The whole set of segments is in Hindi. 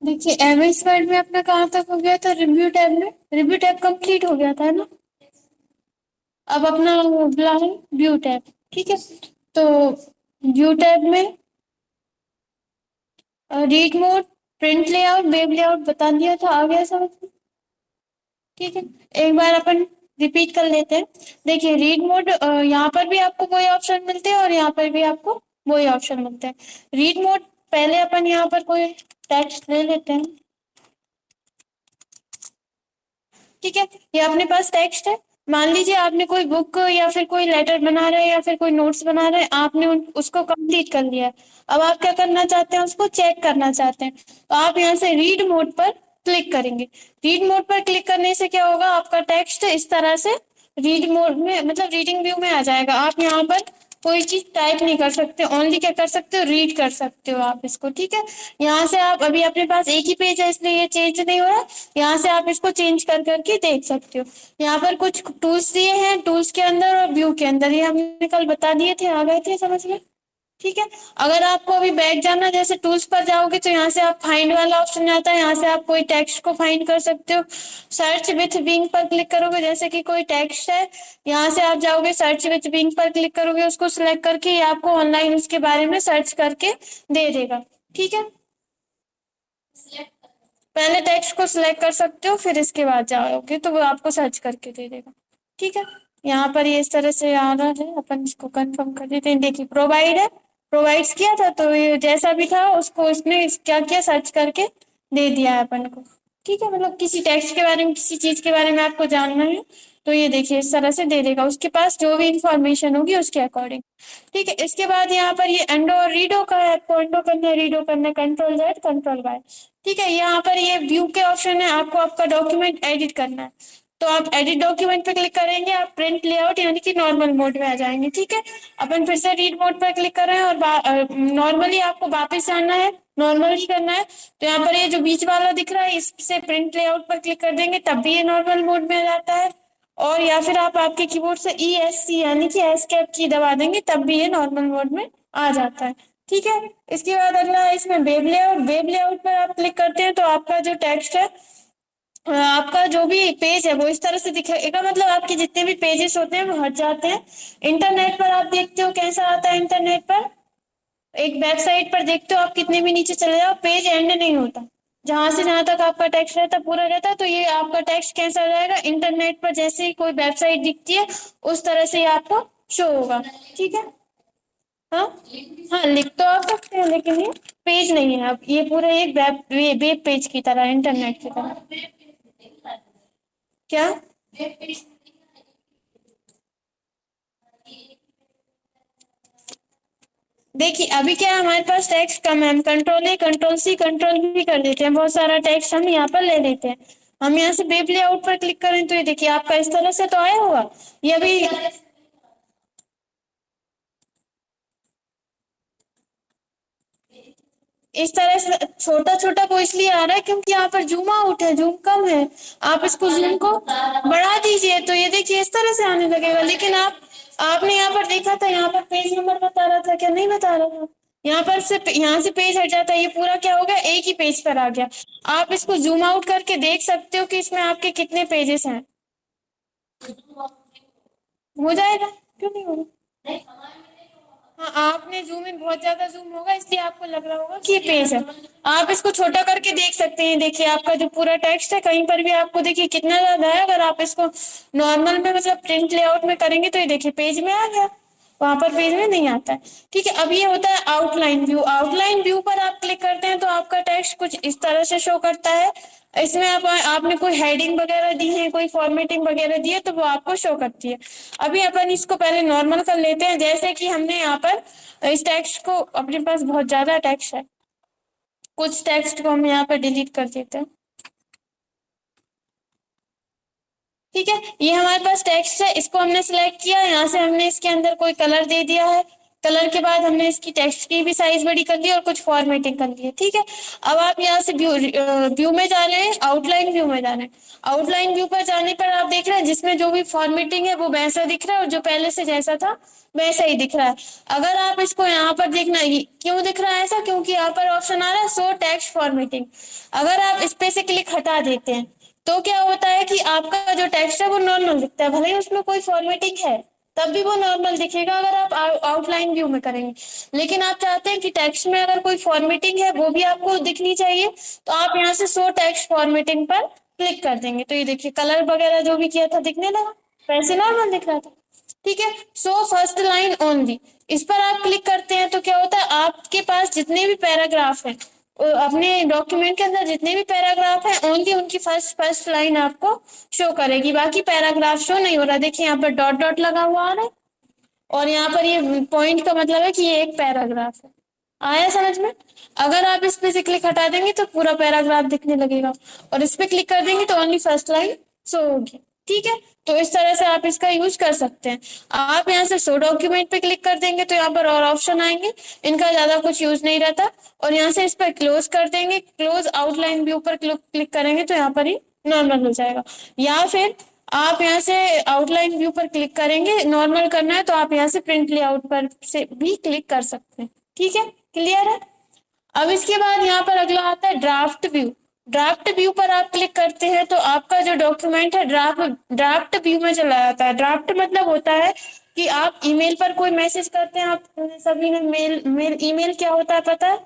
देखिए एमएस वर्ड में अपना कहाँ तक हो गया था, रिव्यू टैब में। रिव्यू टैब कंप्लीट हो गया था ना। अब अपना अगला है व्यू टैब। ठीक है, तो व्यू टैब में read mode, print layout, web layout बता दिया था, आ गया समझ में। ठीक है, एक बार अपन रिपीट कर लेते हैं। देखिए रीड मोड, यहाँ पर भी आपको वही ऑप्शन मिलते हैं और यहाँ पर भी आपको वही ऑप्शन मिलते हैं। रीड मोड, पहले अपन यहाँ पर कोई टेक्स्ट ले लेते हैं। ठीक है, ये अपने पास टेक्स्ट है। मान लीजिए आपने कोई बुक या फिर कोई लेटर बना रहे हैं या फिर कोई नोट्स बना रहे हैं, आपने उसको कंप्लीट कर लिया है। अब आप क्या करना चाहते हैं, उसको चेक करना चाहते हैं, तो आप यहाँ से रीड मोड पर क्लिक करेंगे। रीड मोड पर क्लिक करने से क्या होगा, आपका टेक्स्ट इस तरह से रीड मोड में, मतलब रीडिंग व्यू में आ जाएगा। आप यहाँ पर कोई चीज टाइप नहीं कर सकते, ओनली क्या कर सकते हो, रीड कर सकते हो आप इसको। ठीक है, यहाँ से आप, अभी अपने पास एक ही पेज है इसलिए ये चेंज नहीं हो रहा, यहाँ से आप इसको चेंज कर करके देख सकते हो। यहाँ पर कुछ टूल्स दिए हैं, टूल्स के अंदर और व्यू के अंदर, ये हमने कल बता दिए थे, आ गए थे समझ में। ठीक है, अगर आपको अभी बैक जाना, जैसे टूल्स पर जाओगे तो यहाँ से आप फाइंड वाला ऑप्शन आता है, यहाँ से आप कोई टेक्स्ट को फाइंड कर सकते हो। सर्च विथ बिंग पर क्लिक करोगे, जैसे कि कोई टेक्स्ट है, यहाँ से आप जाओगे सर्च विथ बिंग पर क्लिक करोगे, उसको सिलेक्ट करके ये आपको ऑनलाइन उसके बारे में सर्च करके दे देगा। ठीक है, पहले टेक्स्ट को सिलेक्ट कर सकते हो, फिर इसके बाद जाओगे तो वो आपको सर्च करके दे देगा। ठीक है, यहाँ पर ये इस तरह से आ रहा है, अपन इसको कंफर्म कर देते हैं। देखिए प्रोवाइड है, प्रोवाइड्स किया था तो ये जैसा भी था उसको इसने क्या किया, सर्च करके दे दिया है अपन को। ठीक है, मतलब किसी टेक्स्ट के बारे में, किसी चीज के बारे में आपको जानना है तो ये देखिए इस तरह से दे देगा, उसके पास जो भी इंफॉर्मेशन होगी उसके अकॉर्डिंग। ठीक है, इसके बाद यहाँ पर ये एंडो और रीडो का है, आपको एंडो करना है, रीडो करना है, कंट्रोल Z कंट्रोल Y। ठीक है, यहाँ पर ये व्यू के ऑप्शन है, आपको आपका डॉक्यूमेंट एडिट करना है, तो आप एडिट डॉक्यूमेंट पे क्लिक करेंगे, आप प्रिंट लेआउट यानी कि नॉर्मल मोड में आ जाएंगे। ठीक है, अपन फिर से रीड मोड पर क्लिक कर रहे हैं और नॉर्मली आपको वापस आना है, नॉर्मल ही करना है, तो यहाँ पर ये जो बीच वाला दिख रहा है इससे प्रिंट लेआउट पर क्लिक कर देंगे, तब भी ये नॉर्मल मोड में आ जाता है। और या फिर आप आपके कीबोर्ड से ESC यानी कि एस्केप की दबा देंगे, तब भी ये नॉर्मल मोड में आ जाता है। ठीक है, इसके बाद अगला है इसमें वेब लेआउट। वेब लेआउट पर आप क्लिक करते हैं तो आपका जो टेक्स्ट है, आपका जो भी पेज है वो इस तरह से दिखेगा, मतलब आपके जितने भी पेजेस होते हैं वो हट जाते हैं। इंटरनेट पर आप देखते हो कैसा आता है, इंटरनेट पर एक वेबसाइट पर देखते हो आप, कितने भी नीचे चले जाओ पेज एंड नहीं होता, जहां से जहां तक आपका टेक्स्ट रहता पूरा रहता है, तो ये आपका टेक्स्ट कैसा रहेगा, इंटरनेट पर जैसे ही कोई वेबसाइट दिखती है उस तरह से ये आपको शो होगा। ठीक है, हाँ, हाँ लिख तो आप सकते हैं लेकिन ये पेज नहीं है, अब ये पूरा एक वेब पेज की तरह, इंटरनेट की तरह। क्या, देखिए अभी क्या है, हमारे पास टेक्स्ट कम है, हम control A control C control V कर देते हैं, बहुत सारा टेक्स्ट हम यहाँ पर ले लेते हैं। हम यहाँ से वेब लेआउट पर क्लिक करें तो ये देखिए आपका इस तरह से तो आया होगा। ये अभी इस तरह से छोटा छोटा को इसलिए आ रहा है क्योंकि यहाँ पर जूम आउट है, जूम कम है। आप इसको जूम को बढ़ा दीजिए तो ये देखिए इस तरह से आने लगेगा, लेकिन आपने यहाँ पर देखा था, यहाँ पर पेज नंबर बता रहा था क्या, नहीं बता रहा था। यहाँ से पेज हट जाता है, ये पूरा क्या हो गया, एक ही पेज पर आ गया। आप इसको जूम आउट करके देख सकते हो कि इसमें आपके कितने पेजेस हैं। हो जाएगा, क्यों नहीं होगा। हाँ, आपने जूम इन बहुत ज्यादा जूम होगा इसलिए आपको लग रहा होगा कि ये पेज है। आप इसको छोटा करके देख सकते हैं, देखिए आपका जो पूरा टेक्स्ट है कहीं पर भी आपको देखिए कितना ज्यादा है, अगर आप इसको नॉर्मल में मतलब प्रिंट लेआउट में करेंगे तो ये देखिए पेज में आ गया, वहां पर पेज में नहीं आता है। ठीक है, अब ये होता है आउटलाइन व्यू। आउटलाइन व्यू पर आप क्लिक करते हैं तो आपका टेक्स्ट कुछ इस तरह से शो करता है। इसमें आपने कोई हेडिंग वगैरह दी है, कोई फॉर्मेटिंग वगैरह दी है तो वो आपको शो करती है। अभी अपन इसको पहले नॉर्मल कर लेते हैं, जैसे कि हमने यहाँ पर इस टेक्स्ट को, अपने पास बहुत ज्यादा टेक्स्ट है, कुछ टेक्स्ट को हम यहाँ पर डिलीट कर देते हैं। ठीक है, ये हमारे पास टेक्स्ट है, इसको हमने सिलेक्ट किया, यहाँ से हमने इसके अंदर कोई कलर दे दिया है, कलर के बाद हमने इसकी टेक्स्ट की भी साइज बड़ी कर ली और कुछ फॉर्मेटिंग कर ली है। ठीक है, अब आप यहाँ से व्यू में जा रहे हैं, आउटलाइन व्यू में जाना है। आउटलाइन व्यू पर जाने पर आप देख रहे हैं जिसमें जो भी फॉर्मेटिंग है वो वैसा दिख रहा है और जो पहले से जैसा था वैसा ही दिख रहा है। अगर आप इसको यहाँ पर देखना, क्यों दिख रहा है ऐसा, क्योंकि यहाँ पर ऑप्शन आ रहा है शो टेक्स्ट फॉर्मेटिंग। अगर आप इस पे से क्लिक हटा देते हैं तो क्या होता है कि आपका जो टेक्स्ट है वो नॉर्मल दिखता है, भले ही उसमें कोई फॉर्मेटिंग है तब भी वो नॉर्मल दिखेगा अगर आप आउटलाइन व्यू में करेंगे। लेकिन आप चाहते हैं कि टेक्स्ट में अगर कोई फॉर्मेटिंग है वो भी आपको दिखनी चाहिए, तो आप यहाँ से शो टेक्स्ट फॉर्मेटिंग पर क्लिक कर देंगे। तो ये देखिए कलर वगैरह जो भी किया था दिखने लगा, वैसे नॉर्मल दिख रहा था। ठीक है, सो फर्स्ट लाइन ओनली, इस पर आप क्लिक करते हैं तो क्या होता है, आपके पास जितने भी पैराग्राफ हैं अपने डॉक्यूमेंट के अंदर जितने भी पैराग्राफ हैं ओनली उनकी फर्स्ट लाइन आपको शो करेगी, बाकी पैराग्राफ शो नहीं हो रहा। देखिए यहाँ पर डॉट डॉट लगा हुआ आ रहा है और यहाँ पर ये पॉइंट का मतलब है कि ये एक पैराग्राफ है। आया समझ में? अगर आप इस पे से क्लिक हटा देंगे तो पूरा पैराग्राफ दिखने लगेगा और इस पे क्लिक कर देंगे तो ओनली फर्स्ट लाइन शो होगी। ठीक है, तो इस तरह से आप इसका यूज कर सकते हैं। आप यहाँ से शो डॉक्यूमेंट पे क्लिक कर देंगे तो यहाँ पर और ऑप्शन आएंगे, इनका ज्यादा कुछ यूज नहीं रहता। और यहाँ से इस पर क्लोज कर देंगे, क्लोज आउटलाइन व्यू पर क्लिक करेंगे तो यहाँ पर ही नॉर्मल हो जाएगा। या फिर आप यहाँ से आउटलाइन व्यू पर क्लिक करेंगे, नॉर्मल करना है तो आप यहाँ से प्रिंट लेआउट पर से भी क्लिक कर सकते हैं। ठीक है, क्लियर है? अब इसके बाद यहाँ पर अगला आता है ड्राफ्ट व्यू। ड्राफ्ट व्यू पर आप क्लिक करते हैं तो आपका जो डॉक्यूमेंट है ड्राफ्ट व्यू में चला जाता है। ड्राफ्ट मतलब होता है कि आप ईमेल पर कोई मैसेज करते हैं, आप सभी ने मेल ईमेल क्या होता है पता है?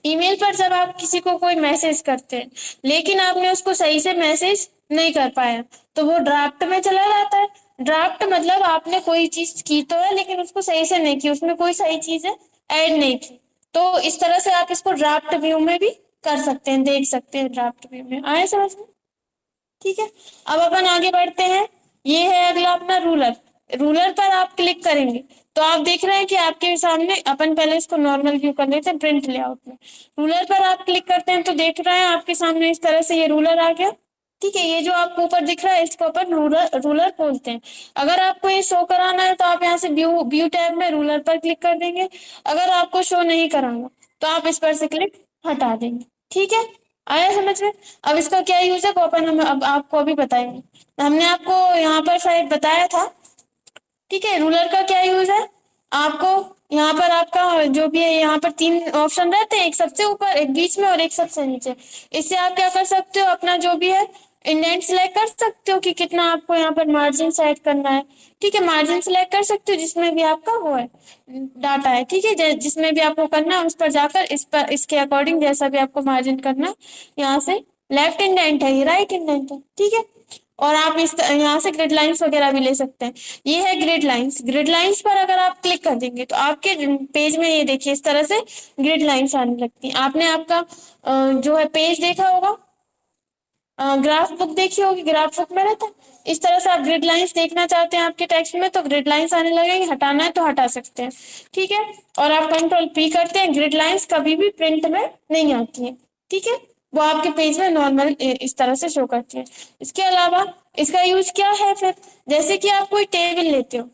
ईमेल पर जब आप किसी को कोई मैसेज करते हैं लेकिन आपने उसको सही से मैसेज नहीं कर पाया तो वो ड्राफ्ट में चला जाता है। ड्राफ्ट मतलब आपने कोई चीज की तो है लेकिन उसको सही से नहीं की, उसमें कोई सही चीज ऐड नहीं की। तो इस तरह से आप इसको ड्राफ्ट व्यू में भी कर सकते हैं, देख सकते हैं ड्राफ्ट व्यू में। आए समझ में? ठीक है, अब अपन आगे बढ़ते हैं। ये है अगला अपना रूलर। रूलर पर आप क्लिक करेंगे तो आप देख रहे हैं कि आपके सामने, अपन पहले इसको नॉर्मल व्यू कर लेते हैं प्रिंट लेआउट में। रूलर पर आप क्लिक करते हैं तो देख रहे हैं आपके सामने इस तरह से ये रूलर आ गया। ठीक है, ये जो आपको ऊपर दिख रहा है इसको अपन रूलर बोलते हैं। अगर आपको ये शो कराना है तो आप यहाँ से व्यू व्यू टैब में रूलर पर क्लिक कर देंगे। अगर आपको शो नहीं कराना तो आप इस पर से क्लिक हटा देंगे। ठीक है, आया समझ में? अब इसका क्या यूज है वो अपन हम अब आपको अभी बताएंगे। हमने आपको यहाँ पर शायद बताया था। ठीक है, रूलर का क्या यूज है आपको, यहाँ पर आपका जो भी है यहाँ पर 3 ऑप्शन रहते हैं, एक सबसे ऊपर, एक बीच में और एक सबसे नीचे। इससे आप क्या कर सकते हो, अपना जो भी है इंडेंट सिलेक्ट कर सकते हो कि कितना आपको यहाँ पर मार्जिन सेट करना है। ठीक है, मार्जिन सिलेक्ट कर सकते हो जिसमें भी आपका वो है डाटा है। ठीक है, जिसमें भी आपको करना है उस पर जाकर इस पर इसके अकॉर्डिंग जैसा भी आपको मार्जिन करना है, यहाँ से लेफ्ट इंडेंट है, ये राइट इंडेंट है। ठीक है, और आप इस यहाँ से ग्रिड लाइंस वगैरह भी ले सकते हैं। ये है ग्रिड लाइंस। ग्रिड लाइंस पर अगर आप क्लिक कर देंगे तो आपके पेज में ये देखिए इस तरह से ग्रिड लाइंस आने लगती हैं। आपने आपका जो है पेज देखा होगा, ग्राफ बुक देखी होगी, ग्राफ बुक में रहता है इस तरह से। आप ग्रिड लाइंस देखना चाहते हैं आपके टेक्स्ट में तो ग्रिड लाइंस आने लगेंगे, हटाना है तो हटा सकते हैं। ठीक है, और आप कंट्रोल पी करते हैं, ग्रिड लाइंस कभी भी प्रिंट में नहीं आती है। ठीक है, वो आपके पेज में नॉर्मल इस तरह से शो करती है। इसके अलावा इसका यूज क्या है फिर, जैसे कि आप कोई टेबल लेते हो,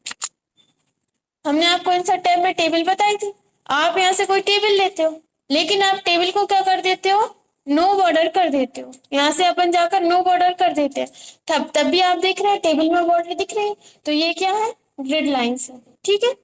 हमने आपको इंसर्ट टैब में टेबल बताई थी। आप यहाँ से कोई टेबल लेते हो लेकिन आप टेबल को क्या कर देते हो, नो बॉर्डर कर देते हो। यहाँ से अपन जाकर नो बॉर्डर कर देते हैं, तब भी आप देख रहे हैं टेबल में बॉर्डर दिख रही है, तो ये क्या है, ग्रिड लाइंस है। ठीक है,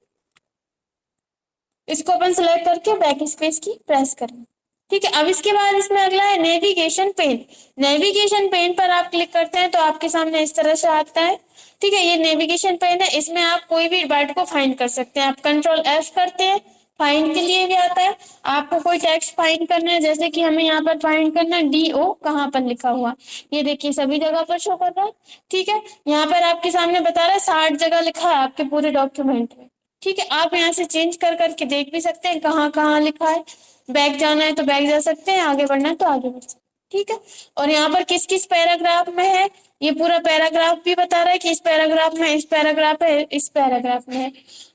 इसको अपन सिलेक्ट करके बैक स्पेस की प्रेस करेंगे। ठीक है, अब इसके बाद इसमें अगला है नेविगेशन पेन। नेविगेशन पेन पर आप क्लिक करते हैं तो आपके सामने इस तरह से आता है। ठीक है, ये नेविगेशन पेन है, इसमें आप कोई भी वर्ड को फाइंड कर सकते हैं। आप कंट्रोल एफ करते हैं, फाइंड के लिए भी आता है। आपको कोई टेक्स्ट फाइंड करना है, जैसे कि हमें यहाँ पर फाइंड करना है DO कहाँ पर लिखा हुआ, ये देखिए सभी जगह पर शो कर रहा है। ठीक है, यहाँ पर आपके सामने बता रहा है 60 जगह लिखा है आपके पूरे डॉक्यूमेंट में। ठीक है, आप यहाँ से चेंज कर करके देख भी सकते हैं कहाँ कहाँ लिखा है। बैक जाना है तो बैक जा सकते हैं, आगे बढ़ना है तो आगे बढ़ सकते हैं। ठीक है, और यहाँ पर किस किस पैराग्राफ में है, ये पूरा पैराग्राफ भी बता रहा है कि इस पैराग्राफ में, इस पैराग्राफ है, इस पैराग्राफ में है।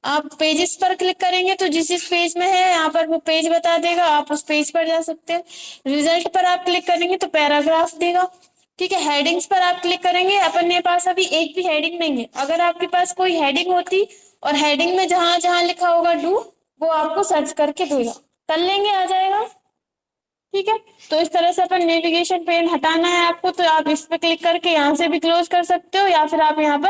आप पेजेस पर क्लिक करेंगे तो जिस पेज में है यहाँ पर वो पेज बता देगा, आप उस पेज पर जा सकते हैं। रिजल्ट पर आप क्लिक करेंगे तो पैराग्राफ देगा। ठीक है, हेडिंग्स पर आप क्लिक करेंगे, अपने पास अभी एक भी हेडिंग नहीं है। अगर आपके पास कोई हेडिंग होती और हेडिंग में जहां जहां लिखा होगा डू वो आपको सर्च करके देगा। कर लेंगे, आ जाएगा। ठीक है, तो इस तरह से अपन नेविगेशन पेन हटाना है आपको तो आप इस पे क्लिक करके यहाँ से भी क्लोज कर सकते हो, या फिर आप यहाँ पर